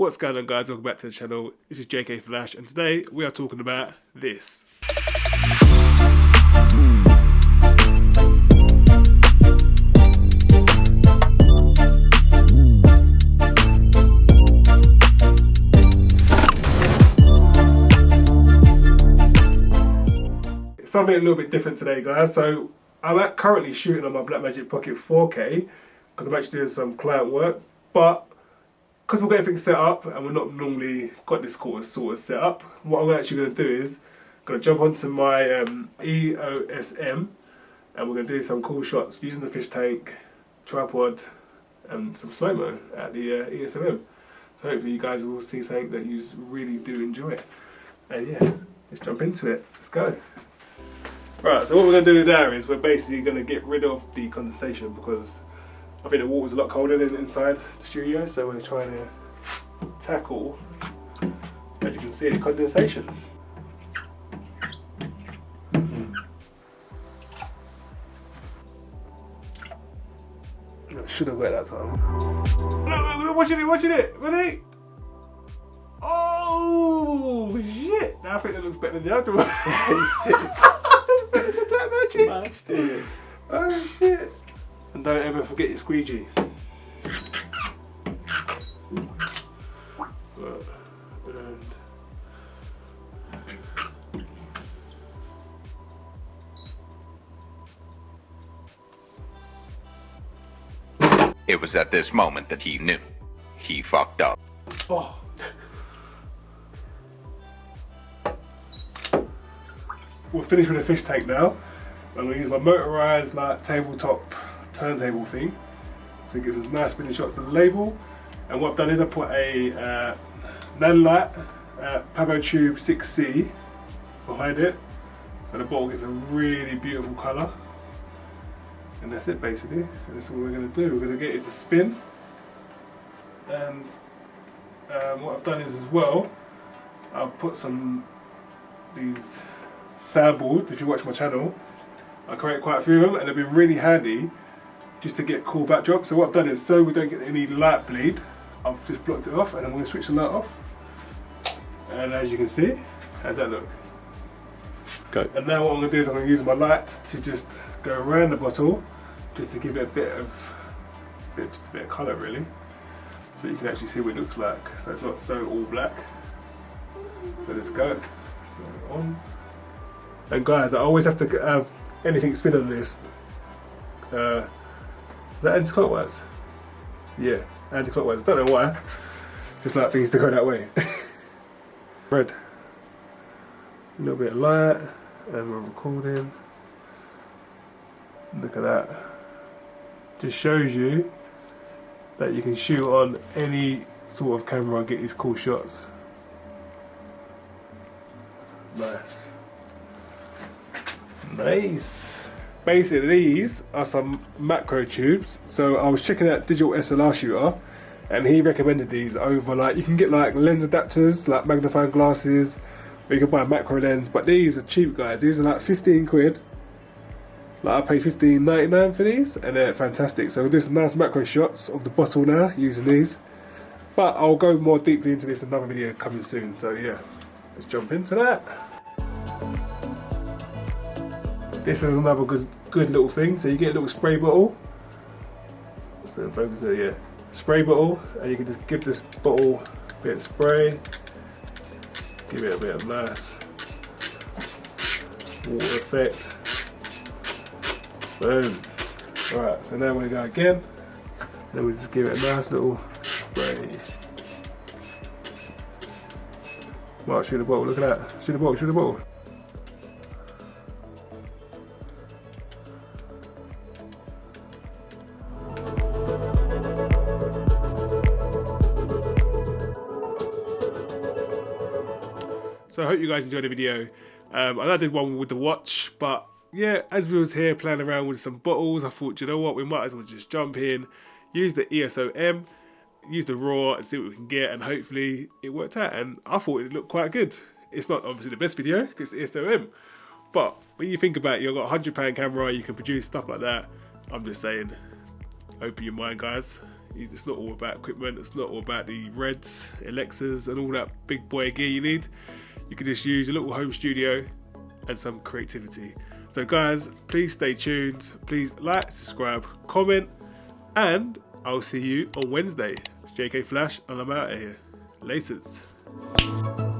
What's going on, guys? Welcome back to the channel. This is JK Flash, and today we are talking about this. Something a little bit different today, guys. So I'm currently shooting on my Blackmagic Pocket 4K because I'm actually doing some client work, but because we've got everything set up and we're not normally got this sort of set up, what I'm actually going to do is I'm going to jump onto my EOS M and we're going to do some cool shots using the fish tank, tripod and some slow-mo at the EOS M. So hopefully you guys will see something that you really do enjoy. And yeah, let's jump into it. Let's go. Right, so what we're going to do now is we're basically going to get rid of the condensation because I think the water's a lot colder than inside the studio, so we're trying to tackle, as you can see, the condensation. I should have got that time. No, watching it, ready? Oh shit! Now I think that looks better than the other one. Blackmagic. Smashed it. Oh shit! And don't ever forget your squeegee. It was at this moment that he knew. He fucked up. Oh. We're finished with the fish tank now. I'm going to use my motorized tabletop turntable thing. So it gives us nice spinning shots to the label. And what I've done is I put a nanolite Pavo Tube 6C behind it. So the bottle gets a really beautiful colour. And that's it basically. And that's what we're going to do. We're going to get it to spin. And what I've done is as well, I've put these samples, if you watch my channel, I create quite a few of them and they've been really handy just to get cool backdrops. So what I've done is, so we don't get any light bleed, I've just blocked it off and I'm going to switch the light off. And as you can see, how's that look? Go. And now what I'm going to do is I'm going to use my light to just go around the bottle just to give it a bit of colour really. So you can actually see what it looks like. So it's not so all black. So let's go. So on. And guys, I always have to have anything spin on this. Is that anti-clockwise? Yeah, anti-clockwise. Don't know why. Just like things to go that way. Red. A little bit of light, and we're recording. Look at that. Just shows you that you can shoot on any sort of camera and get these cool shots. Nice. Nice. Basically these are some macro tubes. So I was checking out Digital SLR Shooter and he recommended these over you can get lens adapters, like magnifying glasses, or you can buy a macro lens, but these are cheap guys. These are like 15 quid. I paid $15.99 for these and they're fantastic. So we'll do some nice macro shots of the bottle now using these. But I'll go more deeply into this in another video coming soon. So yeah, let's jump into that. This is another good little thing. So you get a little spray bottle. What's that focus there? Yeah, spray bottle, and you can just give this bottle a bit of spray. Give it a bit of nice water effect. Boom. Alright, so now we're going to go again. And then we just give it a nice little spray. Mark, shoot the bottle, look at that. Shoot the bottle, shoot the bottle. So I hope you guys enjoyed the video. I know I did one with the watch, but yeah, as we was here playing around with some bottles, I thought, you know what, we might as well just jump in, use the ESO-M, use the RAW and see what we can get, and hopefully it worked out. And I thought it looked quite good. It's not obviously the best video because it's the ESO-M, but when you think about it, you've got a £100 camera, you can produce stuff like that. I'm just saying, open your mind, guys. It's not all about equipment, it's not all about the Reds, Alexas and all that big boy gear you need. You can just use a little home studio and some creativity. So guys, please stay tuned, please like, subscribe, comment, and I'll see you on Wednesday. It's JK Flash and I'm out of here. Laters.